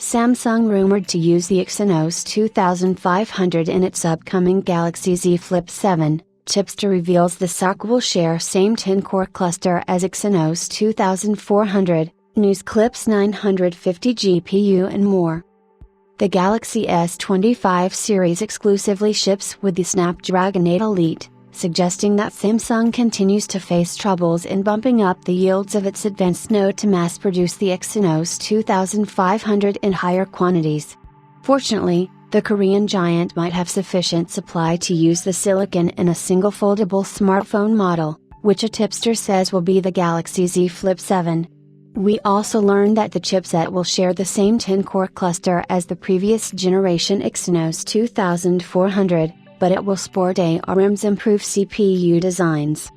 Samsung rumored to use the Exynos 2500 in its upcoming Galaxy Z Flip 7. Tipster reveals the SoC will share same 10-core cluster as Exynos 2400, news clips 950 GPU and more. The Galaxy S25 series exclusively ships with the Snapdragon 8 Elite, suggesting that Samsung continues to face troubles in bumping up the yields of its advanced node to mass-produce the Exynos 2500 in higher quantities. Fortunately, the Korean giant might have sufficient supply to use the silicon in a single foldable smartphone model, which a tipster says will be the Galaxy Z Flip 7. We also learned that the chipset will share the same 10-core cluster as the previous generation Exynos 2400, but it will sport ARM's improved CPU designs.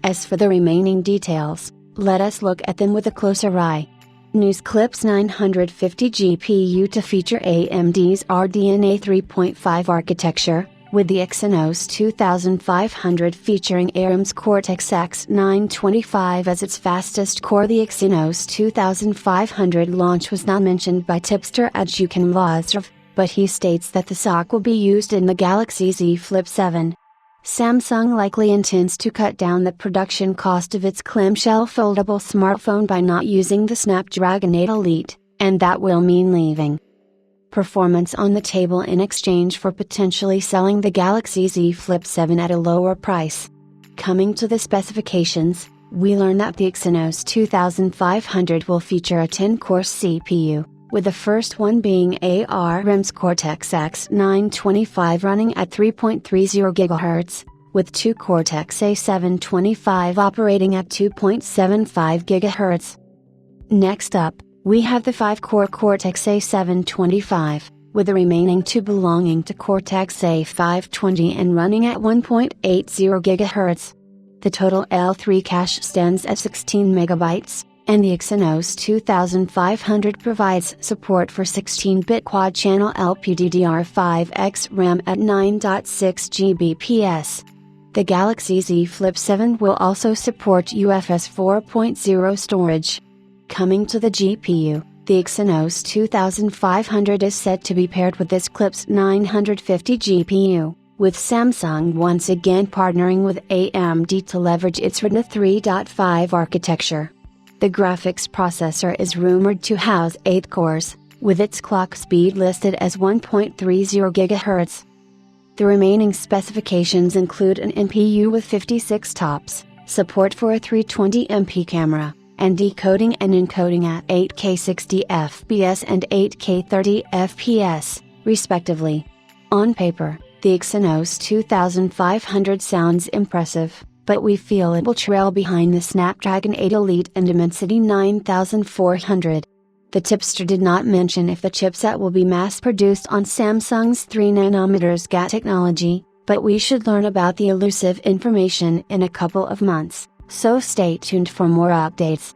As for the remaining details, let us look at them with a closer eye. News clips 950 GPU to feature AMD's RDNA 3.5 architecture, with the Exynos 2500 featuring ARM's Cortex-X 925 as its fastest core. The Exynos 2500 launch was not mentioned by tipster Adjukan Lazarov, but he states that the SoC will be used in the Galaxy Z Flip 7. Samsung likely intends to cut down the production cost of its clamshell foldable smartphone by not using the Snapdragon 8 Elite, and that will mean leaving performance on the table in exchange for potentially selling the Galaxy Z Flip 7 at a lower price. Coming to the specifications, we learn that the Exynos 2500 will feature a 10-core CPU, with the first one being ARM's Cortex-X 925 running at 3.30 GHz, with two Cortex-A725 operating at 2.75 GHz. Next up, we have the 5-core Cortex-A725, with the remaining two belonging to Cortex-A520 and running at 1.80 GHz. The total L3 cache stands at 16 MB, and the Exynos 2500 provides support for 16-bit quad-channel LPDDR5X RAM at 9.6 Gbps. The Galaxy Z Flip 7 will also support UFS 4.0 storage. Coming to the GPU, the Exynos 2500 is said to be paired with this Clips 950 GPU, with Samsung once again partnering with AMD to leverage its Retina 3.5 architecture. The graphics processor is rumored to house 8 cores, with its clock speed listed as 1.30 GHz. The remaining specifications include an NPU with 56 TOPS, support for a 320MP camera, and decoding and encoding at 8K 60 fps and 8K 30 fps, respectively. On paper, the Exynos 2500 sounds impressive, but we feel it will trail behind the Snapdragon 8 Elite and Dimensity 9400. The tipster did not mention if the chipset will be mass-produced on Samsung's 3nm GAA technology, but we should learn about the elusive information in a couple of months, so stay tuned for more updates.